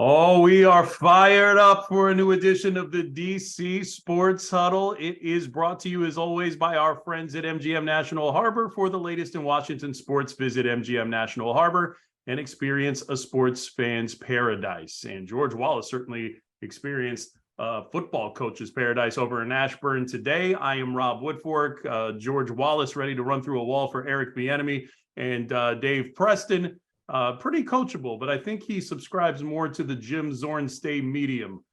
Oh, we are fired up for a new edition of the DC Sports Huddle. It is brought to you, as always, by our friends at MGM National Harbor. For the latest in Washington sports, visit MGM National Harbor and experience a sports fan's paradise. And George Wallace certainly experienced football coach's paradise over in Ashburn today. I am Rob Woodfork, George Wallace, ready to run through a wall for Eric Bieniemy and Dave Preston. Pretty coachable, but I think he subscribes more to the Jim Zornstay medium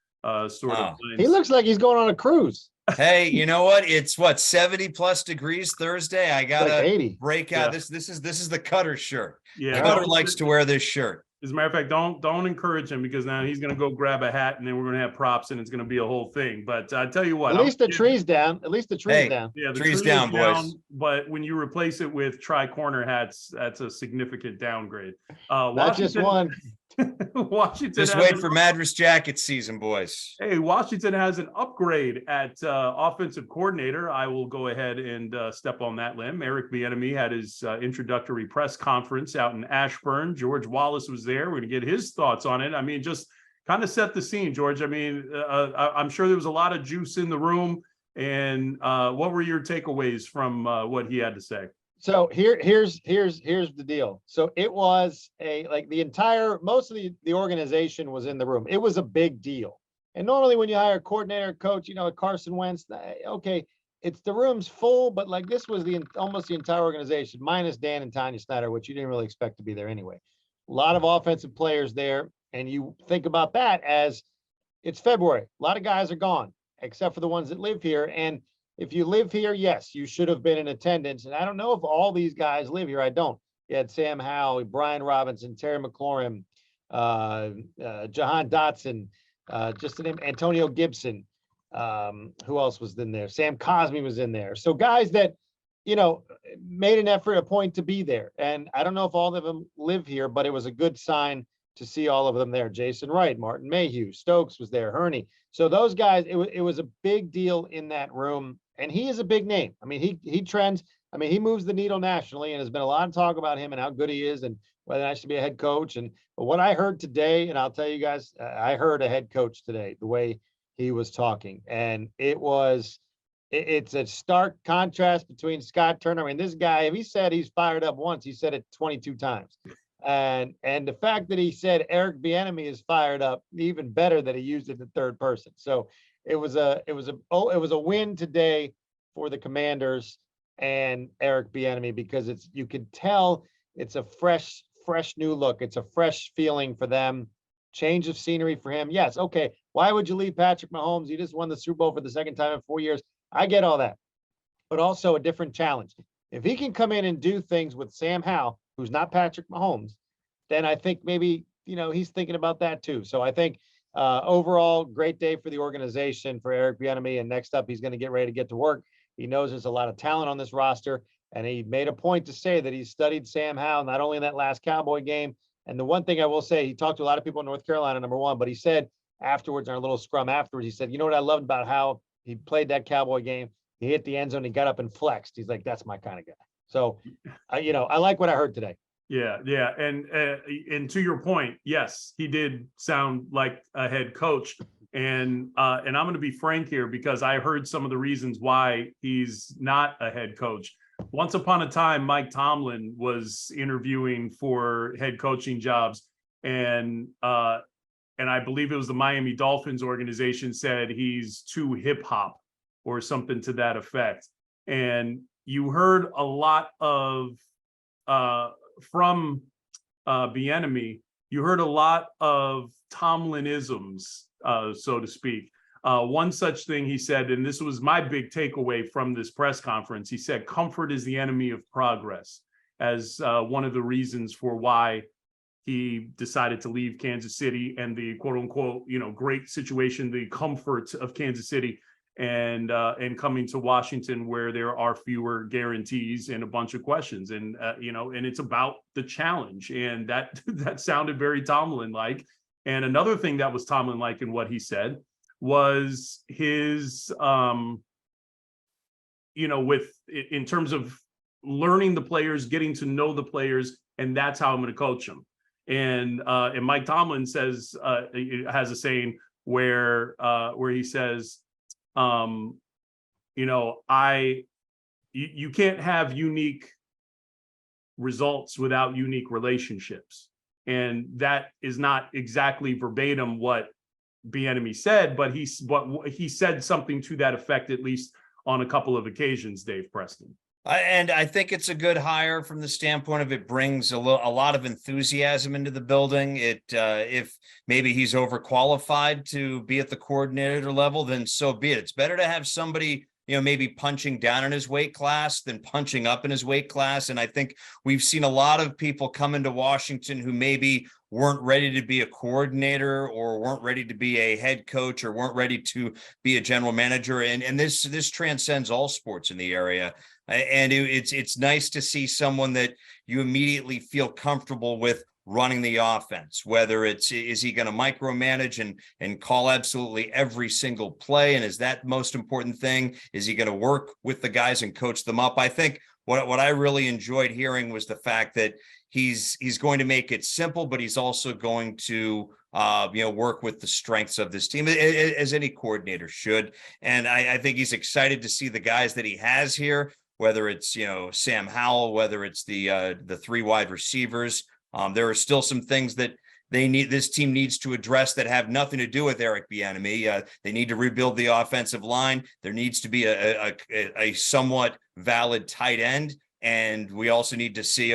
sort of. He looks like he's going on a cruise. Hey, you know what? It's 70 plus degrees Thursday. I gotta like break out. Yeah. This is the Cutter shirt. Yeah, Cutter likes to wear this shirt. As a matter of fact, don't encourage him, because now he's going to go grab a hat and then we're going to have props and it's going to be a whole thing. But I tell you what, at least the tree's down. At least the tree's down. Yeah, the tree's down, boys. But when you replace it with tri-corner hats, that's a significant downgrade. Not just one. Washington. Just wait for Madras jacket season, boys. Hey, Washington has an upgrade at offensive coordinator. I will go ahead and step on that limb. Eric Bieniemy had his introductory press conference out in Ashburn. George Wallace was there. We're going to get his thoughts on it. I mean, just kind of set the scene, George. I mean, I'm sure there was a lot of juice in the room. And what were your takeaways from what he had to say? So here's the deal. So it was most of the organization was in the room. It was a big deal. And normally when you hire a coordinator, coach, Carson Wentz, okay, it's the room's full, but like this was almost the entire organization, minus Dan and Tanya Snyder, which you didn't really expect to be there anyway. A lot of offensive players there, and you think about that as it's February. A lot of guys are gone, except for the ones that live here. And if you live here, yes, you should have been in attendance. And I don't know if all these guys live here. I don't. You had Sam Howell, Brian Robinson, Terry McLaurin, Jahan Dotson, just to name Antonio Gibson. Who else was in there? Sam Cosmi was in there. So guys that, made an effort, a point to be there. And I don't know if all of them live here, but it was a good sign to see all of them there. Jason Wright, Martin Mayhew, Stokes was there, Herney. So those guys, it was a big deal in that room. And he is a big name. I mean, he trends. I mean, he moves the needle nationally, and there's been a lot of talk about him and how good he is and whether I should be a head coach. But what I heard today, and I'll tell you guys, I heard a head coach today, the way he was talking. And it's a stark contrast between Scott Turner. I mean, this guy, if he said he's fired up once, he said it 22 times. And the fact that he said Eric Bieniemy is fired up, even better that he used it in third person. So it was a win today for the Commanders and Eric Bieniemy, because you could tell it's a fresh new look. It's a fresh feeling for them. Change of scenery for him. Yes. Okay. Why would you leave Patrick Mahomes? You just won the Super Bowl for the second time in 4 years. I get all that, but also a different challenge. If he can come in and do things with Sam Howell, who's not Patrick Mahomes, then I think maybe, he's thinking about that too. So I think overall, great day for the organization, for Eric Bieniemy. And next up, he's going to get ready to get to work. He knows there's a lot of talent on this roster. And he made a point to say that he studied Sam Howell, not only in that last Cowboy game. And the one thing I will say, he talked to a lot of people in North Carolina, number one, but he said afterwards, in our little scrum afterwards, he said, what I loved about how he played that Cowboy game, he hit the end zone, he got up and flexed. He's like, that's my kind of guy. So, I like what I heard today. Yeah. And to your point, yes, he did sound like a head coach. And I'm going to be frank here, because I heard some of the reasons why he's not a head coach. Once upon a time, Mike Tomlin was interviewing for head coaching jobs, and I believe it was the Miami Dolphins organization said he's too hip hop or something to that effect. And you heard a lot of from Bieniemy, you heard a lot of Tomlinisms, so to speak. One such thing he said, and this was my big takeaway from this press conference, he said, comfort is the enemy of progress, as one of the reasons for why he decided to leave Kansas City and the quote unquote, great situation, the comfort of Kansas City, and coming to Washington, where there are fewer guarantees and a bunch of questions. And, and it's about the challenge. And that sounded very Tomlin-like. And another thing that was Tomlin-like in what he said was his, in terms of learning the players, getting to know the players, and that's how I'm going to coach them. And Mike Tomlin says has a saying where he says, you can't have unique results without unique relationships. And that is not exactly verbatim what Bieniemy said, but he said something to that effect, at least on a couple of occasions, Dave Preston. And I think it's a good hire from the standpoint of it brings a lot of enthusiasm into the building. If maybe he's overqualified to be at the coordinator level, then so be it. It's better to have somebody, maybe punching down in his weight class than punching up in his weight class. And I think we've seen a lot of people come into Washington who maybe weren't ready to be a coordinator or weren't ready to be a head coach or weren't ready to be a general manager. And this transcends all sports in the area. And it's nice to see someone that you immediately feel comfortable with running the offense, whether is he going to micromanage and call absolutely every single play? And is that most important thing? Is he going to work with the guys and coach them up? I think what I really enjoyed hearing was the fact that he's going to make it simple, but he's also going to work with the strengths of this team, as any coordinator should. And I think he's excited to see the guys that he has here, whether it's Sam Howell, whether it's the three wide receivers. There are still some things that this team needs to address that have nothing to do with Eric Bieniemy. They need to rebuild the offensive line. There needs to be a somewhat valid tight end. And we also need to see,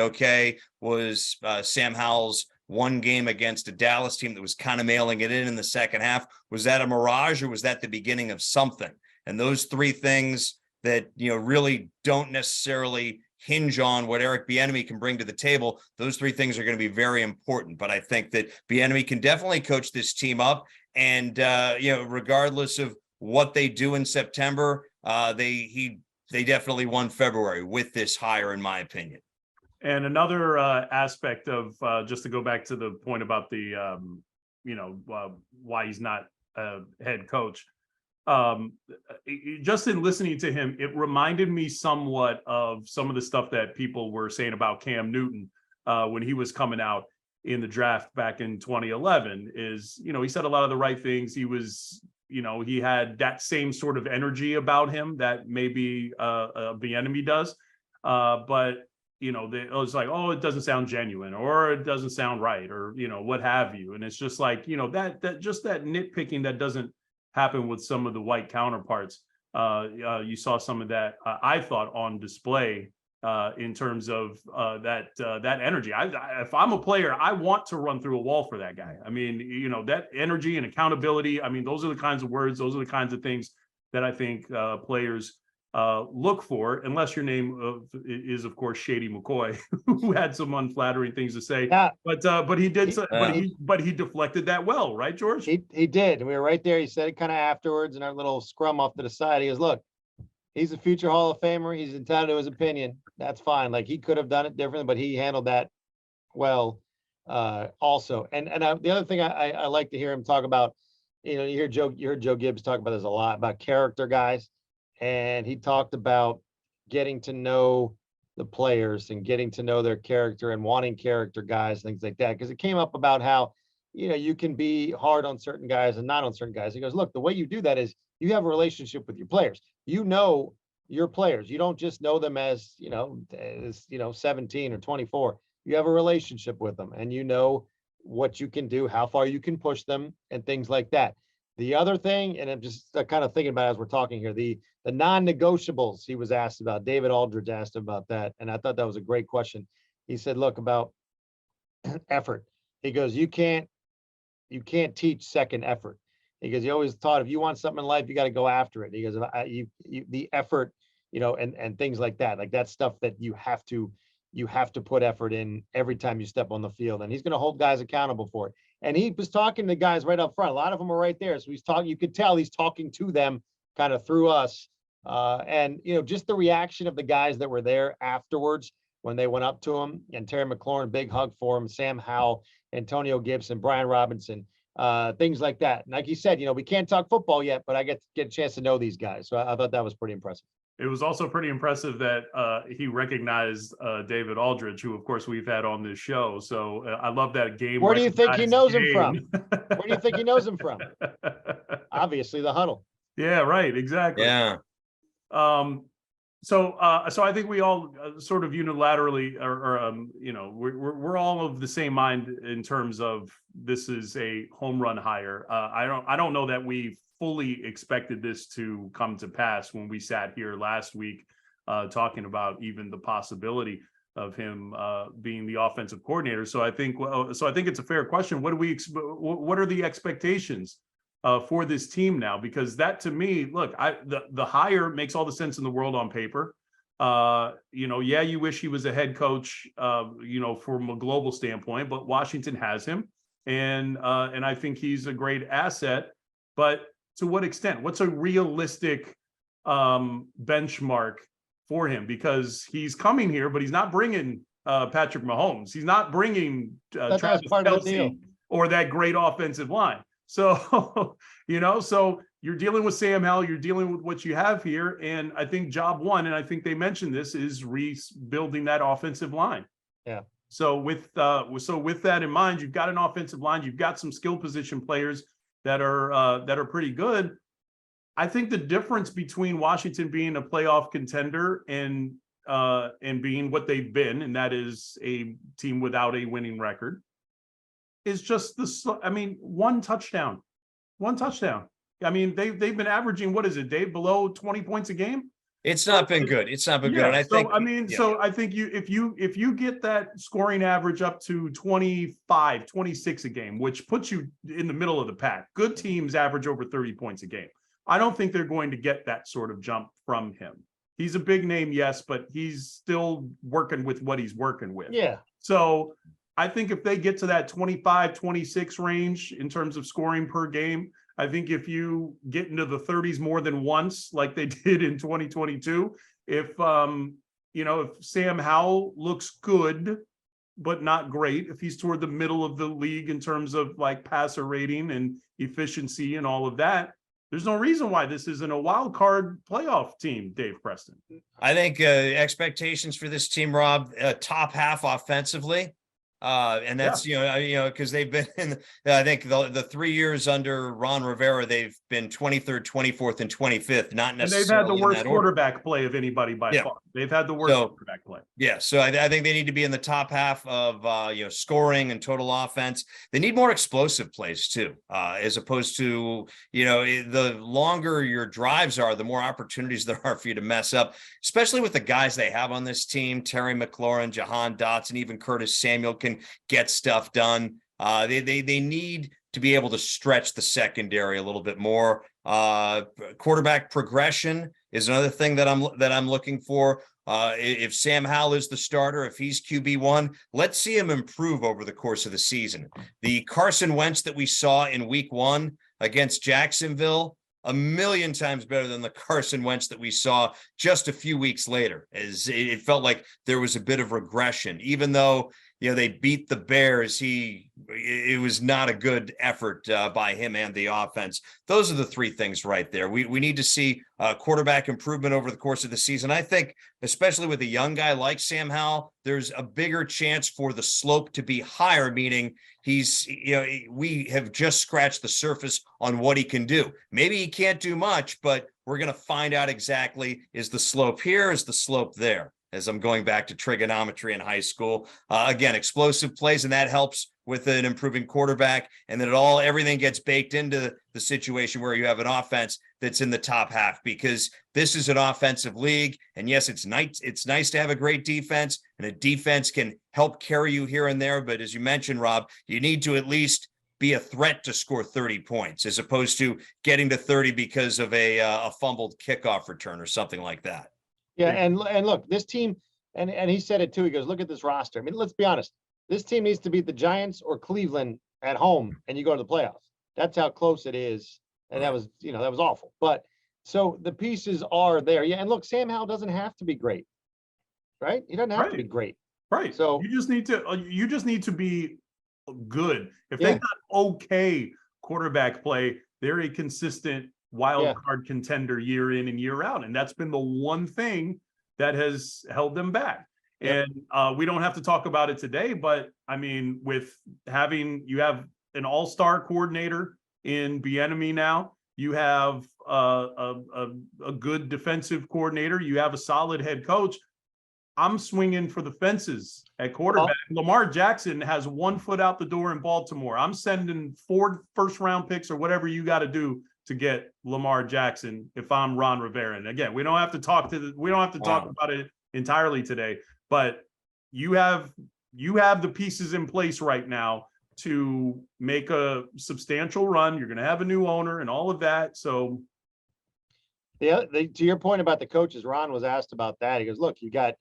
was Sam Howell's one game against a Dallas team that was kind of mailing it in the second half, was that a mirage or was that the beginning of something? And those three things that, really don't necessarily hinge on what Eric Bieniemy can bring to the table, those three things are going to be very important. But I think that Bieniemy can definitely coach this team up. And, regardless of what they do in September, they definitely won February with this hire, in my opinion. And another aspect of, just to go back to the point about the, why he's not a head coach, just in listening to him, it reminded me somewhat of some of the stuff that people were saying about Cam Newton when he was coming out in the draft back in 2011. Is, he said a lot of the right things. He was, he had that same sort of energy about him that maybe Bieniemy does, but it was like, oh, it doesn't sound genuine, or it doesn't sound right, or what have you. And it's just like, that just that nitpicking that doesn't happen with some of the white counterparts. You saw some of that, I thought, on display in terms of that energy. If I'm a player, I want to run through a wall for that guy. I mean, that energy and accountability. I mean, those are the kinds of words, those are the kinds of things that I think players look for, unless your name is, of course, Shady McCoy, who had some unflattering things to say. Yeah. But he did. But he deflected that well, right, George? He did. And we were right there. He said it kind of afterwards in our little scrum off to the side. He goes, look, he's a future Hall of Famer. He's entitled to his opinion. That's fine. Like, he could have done it differently, but he handled that well also. And the other thing I like to hear him talk about, you heard Joe Gibbs talk about this a lot, about character guys. And he talked about getting to know the players and getting to know their character and wanting character guys, things like that. Because it came up about how, you can be hard on certain guys and not on certain guys. He goes, look, the way you do that is you have a relationship with your players. You know your players. You don't just know them as 17 or 24. You have a relationship with them, and you know what you can do, how far you can push them, and things like that. The other thing, and I'm just kind of thinking about as we're talking here, the non-negotiables he was asked about. David Aldridge asked about that, and I thought that was a great question. He said, look, about effort. He goes, you can't teach second effort. He goes, you always thought if you want something in life, you got to go after it. He goes, the effort, and things like that. Like, that's stuff that you have to put effort in every time you step on the field, and he's going to hold guys accountable for it. And he was talking to guys right up front. A lot of them are right there. So he's talking, you could tell he's talking to them kind of through us. And, just the reaction of the guys that were there afterwards when they went up to him, and Terry McLaurin, big hug for him, Sam Howell, Antonio Gibson, Brian Robinson, things like that. And like he said, we can't talk football yet, but I get a chance to know these guys. So I thought that was pretty impressive. It was also pretty impressive that he recognized David Aldridge, who, of course, we've had on this show. So I love that game. Where do you think he knows him from? game. Where do you think he knows him from? Obviously, the huddle. Yeah, right. Exactly. Yeah. So I think we all sort of unilaterally, we're all of the same mind in terms of this is a home run hire. I don't know that we fully expected this to come to pass when we sat here last week talking about even the possibility of him being the offensive coordinator. So I think it's a fair question. What are the expectations for this team now? Because that, to me, look, the hire makes all the sense in the world on paper. You wish he was a head coach, from a global standpoint, but Washington has him, and I think he's a great asset. But to what extent? What's a realistic benchmark for him? Because he's coming here, but he's not bringing Patrick Mahomes. He's not bringing Travis Kelce or that great offensive line. So, so you're dealing with Sam Howell, you're dealing with what you have here. And I think job one, and I think they mentioned this, is rebuilding that offensive line. Yeah. So with that in mind, you've got an offensive line, you've got some skill position players that are pretty good. I think the difference between Washington being a playoff contender and being what they've been, and that is a team without a winning record, is just one touchdown. I mean, they've been averaging, what is it, Dave, below 20 points a game? It's not been good. It's not been good. And I think if you get that scoring average up to 25, 26 a game, which puts you in the middle of the pack, good teams average over 30 points a game. I don't think they're going to get that sort of jump from him. He's a big name, yes, but he's still working with what he's working with. Yeah. So I think if they get to that 25, 26 range in terms of scoring per game, I think if you get into the 30s more than once, like they did in 2022, if Sam Howell looks good, but not great, if he's toward the middle of the league in terms of like passer rating and efficiency and all of that, there's no reason why this isn't a wild card playoff team, Dave Preston. I think expectations for this team, Rob, top half offensively. And that's, because they've been in, I think the 3 years under Ron Rivera, they've been 23rd, 24th, and 25th, not necessarily. And they've had the worst quarterback play of anybody by far. They've had the worst quarterback play. Yeah. So I think they need to be in the top half of, scoring and total offense. They need more explosive plays too, as opposed to, the longer your drives are, the more opportunities there are for you to mess up, especially with the guys they have on this team. Terry McLaurin, Jahan Dotson, even Curtis Samuel can get stuff done. They need to be able to stretch the secondary a little bit more. Quarterback progression is another thing that I'm looking for. If Sam Howell is the starter, if he's QB1, let's see him improve over the course of the season. The Carson Wentz that we saw in week 1 against Jacksonville, a million times better than the Carson Wentz that we saw just a few weeks later. As it felt like there was a bit of regression, even though they beat the Bears. It was not a good effort by him and the offense. Those are the three things right there. We need to see quarterback improvement over the course of the season. I think, especially with a young guy like Sam Howell, there's a bigger chance for the slope to be higher, meaning we have just scratched the surface on what he can do. Maybe he can't do much, but we're going to find out exactly, is the slope here, is the slope there? As I'm going back to trigonometry in high school. Again, explosive plays, and that helps with an improving quarterback. And then everything gets baked into the situation where you have an offense that's in the top half, because this is an offensive league. And yes, it's nice to have a great defense, and a defense can help carry you here and there. But as you mentioned, Rob, you need to at least be a threat to score 30 points, as opposed to getting to 30 because of a fumbled kickoff return or something like that. Yeah, and look, this team, and he said it too. He goes, look at this roster. I mean, let's be honest. This team needs to beat the Giants or Cleveland at home, and you go to the playoffs. That's how close it is. And that was awful. But so the pieces are there. Yeah, and look, Sam Howell doesn't have to be great, right? He doesn't have to be great. Right. So you just need to be good. If they got okay quarterback play, they're a consistent wild card contender year in and year out. And that's been the one thing that has held them back. Yep. And we don't have to talk about it today, but I mean, you have an all-star coordinator in Bieniemy now, you have a good defensive coordinator, you have a solid head coach. I'm swinging for the fences at quarterback. Lamar Jackson has 1 foot out the door in Baltimore. I'm sending 4 first-round picks or whatever you got to do to get Lamar Jackson if I'm Ron Rivera. And again, we don't have to talk about it entirely today, but you have the pieces in place right now to make a substantial run. You're going to have a new owner and all of that. So to your point about the coaches, Ron was asked about that. He goes, look, you got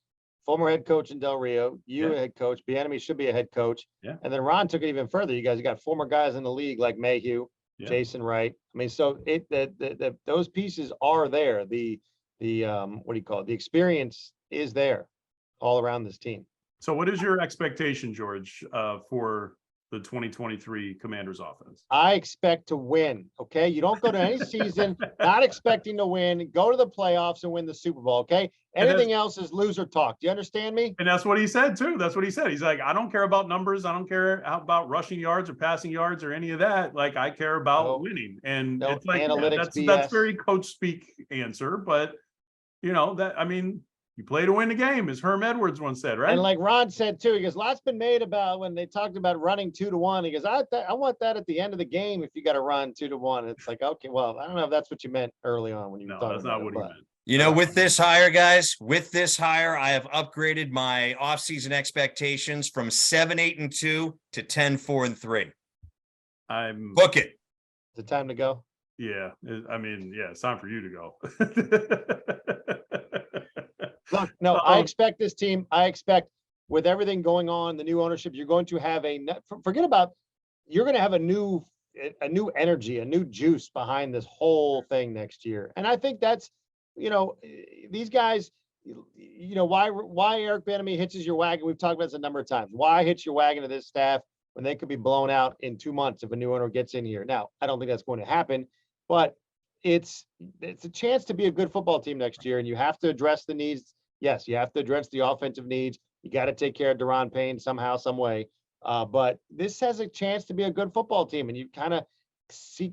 former head coach in Del Rio, a head coach, Bieniemy should be a head coach. Yeah. And then Ron took it even further. You guys got former guys in the league like Mayhew, Jason Wright. I mean, so those pieces are there. The what do you call it? The experience is there all around this team. So what is your expectation, George, for the 2023 Commanders offense? I expect to win. Okay. You don't go to any season not expecting to win, go to the playoffs and win the Super Bowl. Okay. Anything else is loser talk. Do you understand me? And that's what he said too. That's what he said. He's like, I don't care about numbers. I don't care about rushing yards or passing yards or any of that. Like, I care about winning. And it's like, that's very coach speak answer, but you know, that, I mean, you play to win the game, as Herm Edwards once said, right? And like Ron said too, he goes, lots been made about when they talked about running 2-1. He goes, I want that at the end of the game if you got to run 2-1. It's like, okay, well, I don't know if that's what you meant early on when you thought that's not what he meant. You know, with this hire, guys, I have upgraded my offseason expectations from 7-8-2 to 10-4-3. Book it. Is it time to go? Yeah. I mean, yeah, it's time for you to go. Look, no, I expect this team. I expect with everything going on, the new ownership, you're going to have you're going to have a new energy, a new juice behind this whole thing next year. And I think that's, you know, these guys, you know, why Eric Bieniemy hitches your wagon. We've talked about this a number of times. Why hitch your wagon to this staff when they could be blown out in 2 months if a new owner gets in here? Now, I don't think that's going to happen, but it's a chance to be a good football team next year, and you have to address the needs. Yes, you have to address the offensive needs. You got to take care of Daron Payne somehow, some way. But this has a chance to be a good football team, and you kind of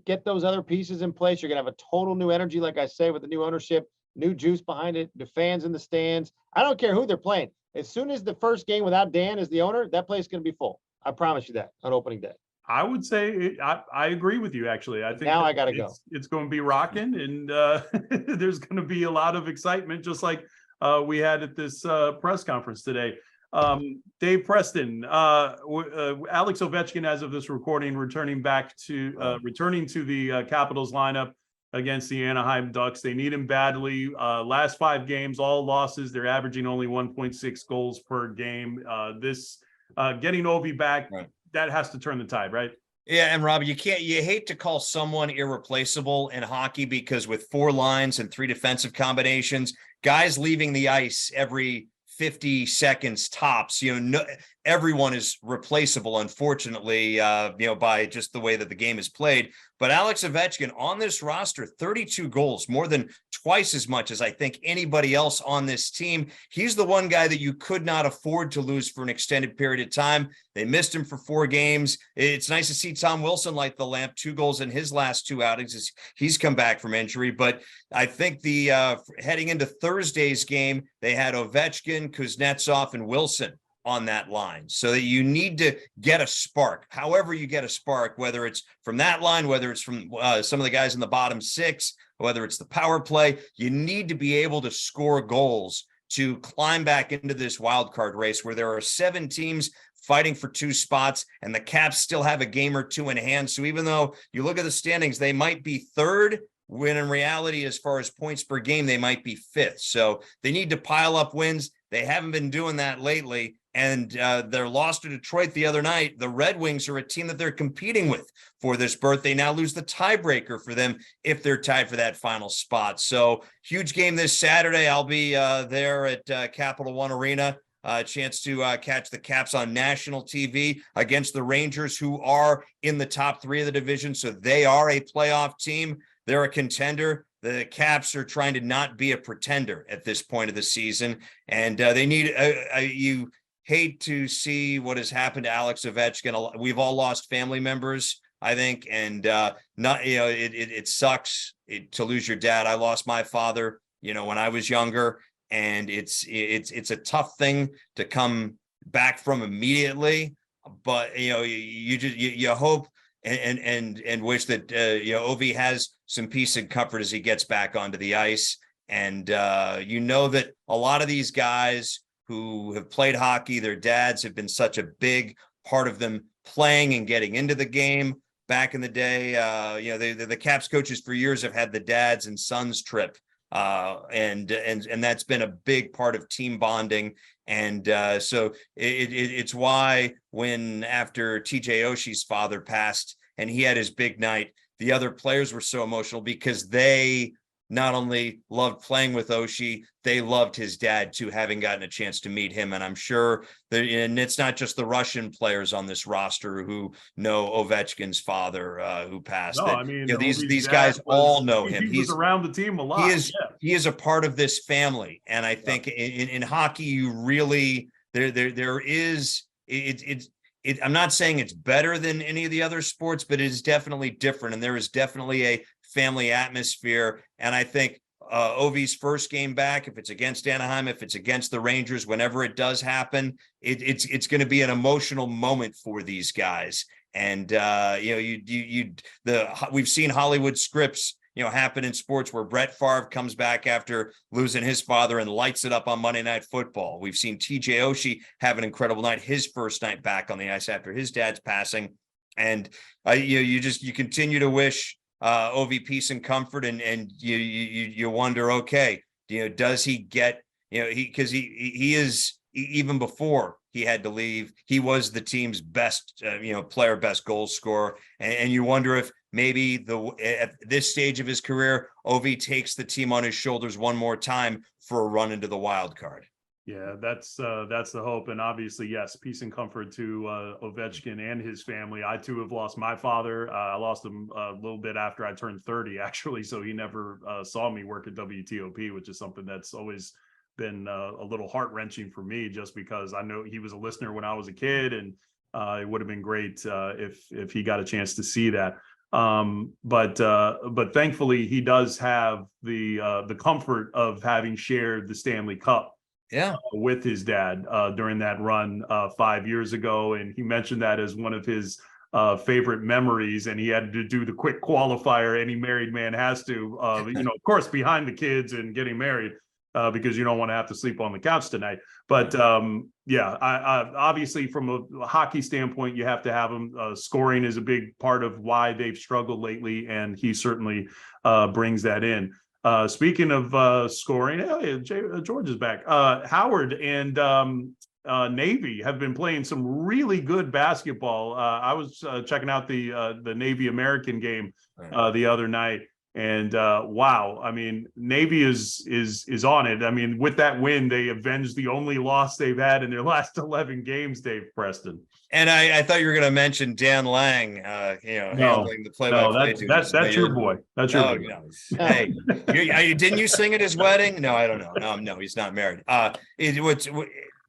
get those other pieces in place. You're going to have a total new energy, like I say, with the new ownership, new juice behind it, the fans in the stands. I don't care who they're playing. As soon as the first game without Dan as the owner, that place is going to be full. I promise you that on opening day. I would say I agree with you, actually. I think now I got to go. It's going to be rocking, and there's going to be a lot of excitement, just like we had at this press conference today. Dave Preston, Alex Ovechkin, as of this recording, returning to the Capitals lineup against the Anaheim Ducks. They need him badly. Last 5 games, all losses. They're averaging only 1.6 goals per game. Getting Ovi back, right, that has to turn the tide, right? Yeah, and Rob, you hate to call someone irreplaceable in hockey because with 4 lines and 3 defensive combinations, guys leaving the ice every 50 seconds tops, everyone is replaceable, unfortunately, by just the way that the game is played. But Alex Ovechkin on this roster, 32 goals, more than twice as much as I think anybody else on this team. He's the one guy that you could not afford to lose for an extended period of time. They missed him for 4 games. It's nice to see Tom Wilson light the lamp, 2 goals in his last 2 outings as he's come back from injury. But I think heading into Thursday's game, they had Ovechkin, Kuznetsov, and Wilson on that line, so that you need to get a spark. However you get a spark, whether it's from that line, whether it's from some of the guys in the bottom 6, whether it's the power play, you need to be able to score goals to climb back into this wild card race where there are 7 teams fighting for 2 spots, and the Caps still have a game or 2 in hand. So even though you look at the standings, they might be 3rd, when in reality, as far as points per game, they might be 5th. So they need to pile up wins. They haven't been doing that lately. And their loss to Detroit the other night, the Red Wings are a team that they're competing with for this berth. They now lose the tiebreaker for them if they're tied for that final spot. So huge game this Saturday. I'll be there at Capital One Arena. a chance to catch the Caps on national TV against the Rangers, who are in the top 3 of the division. So they are a playoff team. They're a contender. The Caps are trying to not be a pretender at this point of the season. And they need, you hate to see what has happened to Alex Ovechkin. We've all lost family members, I think, and not, it sucks to lose your dad. I lost my father, when I was younger, and it's a tough thing to come back from immediately. But you hope and wish that Ovi has some peace and comfort as he gets back onto the ice. And that a lot of these guys who have played hockey, their dads have been such a big part of them playing and getting into the game. Back in the day, the Caps coaches for years have had the dads and sons trip, and that's been a big part of team bonding. And so it's why when after TJ Oshie's father passed and he had his big night, the other players were so emotional because they not only loved playing with Oshie, they loved his dad too, having gotten a chance to meet him. And I'm sure that, and it's not just the Russian players on this roster who know Ovechkin's father who passed. No, that, I mean, these guys all know him. He's around the team a lot. He is a part of this family. And I think in hockey, you really, there is, I'm not saying it's better than any of the other sports, but it is definitely different. And there is definitely a family atmosphere. And I think Ovi's first game back, if it's against Anaheim, if it's against the Rangers, whenever it does happen, it's going to be an emotional moment for these guys. And we've seen Hollywood scripts happen in sports where Brett Favre comes back after losing his father and lights it up on Monday Night Football. We've seen TJ Oshie have an incredible night, his first night back on the ice after his dad's passing. And you continue to wish Ovi peace and comfort, and you wonder, okay, does he get, because he is, even before he had to leave, he was the team's best player, best goal scorer, and you wonder if maybe at this stage of his career, Ovi takes the team on his shoulders one more time for a run into the wild card. Yeah, that's the hope. And obviously, yes, peace and comfort to Ovechkin and his family. I too have lost my father. I lost him a little bit after I turned 30, actually. So he never saw me work at WTOP, which is something that's always been a little heart-wrenching for me, just because I know he was a listener when I was a kid, and it would have been great if he got a chance to see that. But thankfully he does have the comfort of having shared the Stanley Cup with his dad during that run 5 years ago. And he mentioned that as one of his favorite memories, and he had to do the quick qualifier any married man has to, of course, behind the kids and getting married, because you don't want to have to sleep on the couch tonight. But I obviously from a hockey standpoint, you have to have him. Scoring is a big part of why they've struggled lately, and he certainly brings that in. Speaking of scoring, George is back. Howard and Navy have been playing some really good basketball. I was checking out the Navy American game the other night, and wow, I mean, Navy is on it. I mean, with that win, they avenged the only loss they've had in their last 11 games, Dave Preston. And I thought you were going to mention Dan Lang, handling the play-by-play. That's your boy. That's your boy. No. Hey, didn't you sing at his wedding? No, I don't know. No, he's not married. We're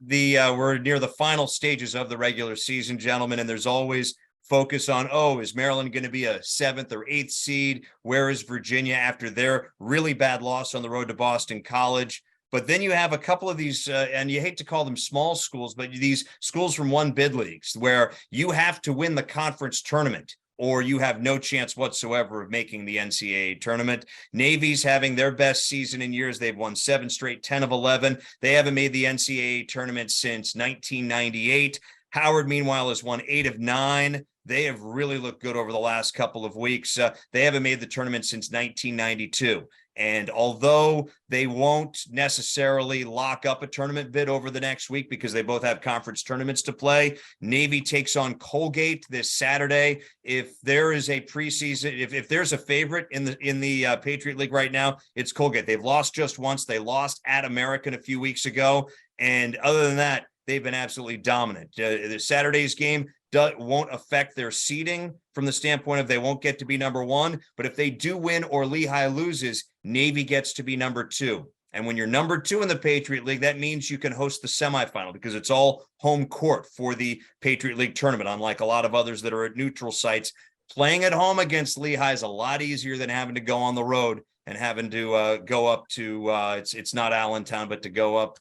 near the final stages of the regular season, gentlemen, and there's always focus on, is Maryland going to be a 7th or 8th seed? Where is Virginia after their really bad loss on the road to Boston College? But then you have a couple of these, and you hate to call them small schools, but these schools from one bid leagues where you have to win the conference tournament or you have no chance whatsoever of making the NCAA tournament. Navy's having their best season in years. They've won 7 straight, 10 of 11. They haven't made the NCAA tournament since 1998. Howard, meanwhile, has won 8 of 9. They have really looked good over the last couple of weeks. They haven't made the tournament since 1992. And although they won't necessarily lock up a tournament bid over the next week because they both have conference tournaments to play, Navy takes on Colgate this Saturday. If there is a preseason, if there's a favorite in the Patriot League right now, it's Colgate. They've lost just once. They lost at American a few weeks ago. And other than that, they've been absolutely dominant. The Saturday's game won't affect their seeding from the standpoint of they won't get to be number one. But if they do win or Lehigh loses, Navy gets to be number two. And when you're number two in the Patriot League, that means you can host the semifinal because it's all home court for the Patriot League tournament, unlike a lot of others that are at neutral sites. Playing at home against Lehigh is a lot easier than having to go on the road and having to go up to it's not Allentown, but to go up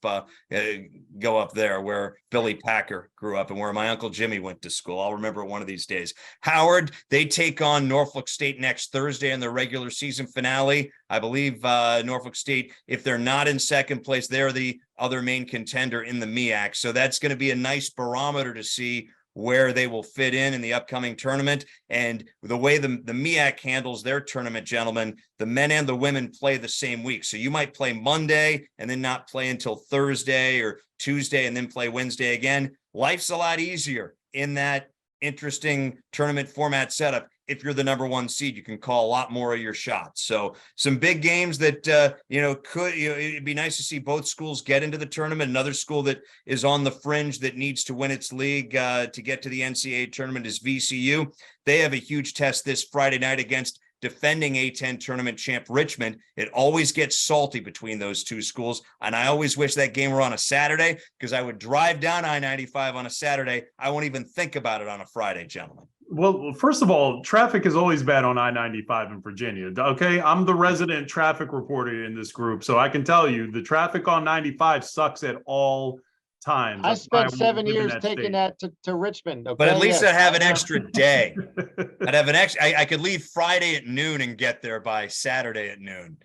there where Billy Packer grew up and where my Uncle Jimmy went to school. I'll remember it one of these days. Howard, they take on Norfolk State next Thursday in their regular season finale. I believe Norfolk State, if they're not in second place, they're the other main contender in the MEAC. So that's going to be a nice barometer to see where they will fit in the upcoming tournament. And the way the MEAC handles their tournament, gentlemen, the men and the women play the same week. So you might play Monday and then not play until Thursday or Tuesday and then play Wednesday again. Life's a lot easier in that interesting tournament format setup. If you're the number one seed, you can call a lot more of your shots. So some big games that, it'd be nice to see both schools get into the tournament. Another school that is on the fringe that needs to win its league to get to the NCAA tournament is VCU. They have a huge test this Friday night against defending A-10 tournament champ Richmond. It always gets salty between those two schools. And I always wish that game were on a Saturday because I would drive down I-95 on a Saturday. I won't even think about it on a Friday, gentlemen. Well, first of all, traffic is always bad on I-95 in Virginia. Okay, I'm the resident traffic reporter in this group, so I can tell you the traffic on 95 sucks at all times. I That's why spent we 7 live in years that taking state. that to Richmond. Okay? But at least Yes, I'd have I an know. extra day. I'd have an extra, I could leave Friday at noon and get there by Saturday at noon.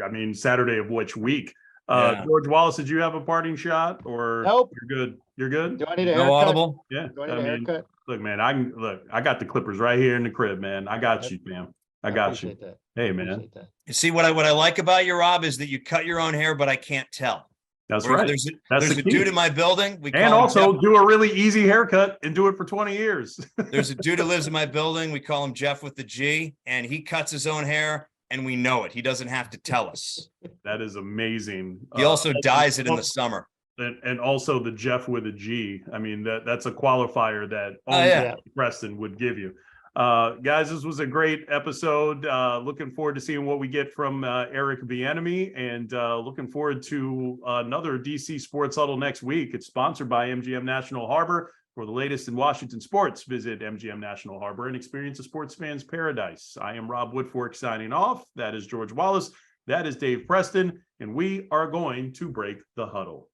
I mean, Saturday of which week? Yeah. George Wallace, did you have a parting shot or Nope. you're good? You're good? Do I need a No haircut? audible? Yeah. Do I need I a mean, haircut? look, man, I got the clippers right here in the crib, man. I got you, man. I got you. Appreciate that. Hey, man. Appreciate that. You see what I like about you, Rob, is that you cut your own hair, but I can't tell. That's Whereas right. There's That's a the key. dude in my building. We call And him also Jeff. do a really easy haircut and do it for 20 years. There's a dude who lives in my building. We call him Jeff with the G, and he cuts his own hair, and we know it. He doesn't have to tell us. That is amazing. He also dyes it in the summer. And also the Jeff with a G. I mean, that's a qualifier that Oh, yeah. Preston would give you. Guys, this was a great episode. Looking forward to seeing what we get from Eric Bieniemy, and looking forward to another DC Sports Huddle next week. It's sponsored by MGM National Harbor. For the latest in Washington sports, visit MGM National Harbor and experience a sports fan's paradise. I am Rob Woodfork signing off. That is George Wallace. That is Dave Preston, and we are going to break the huddle.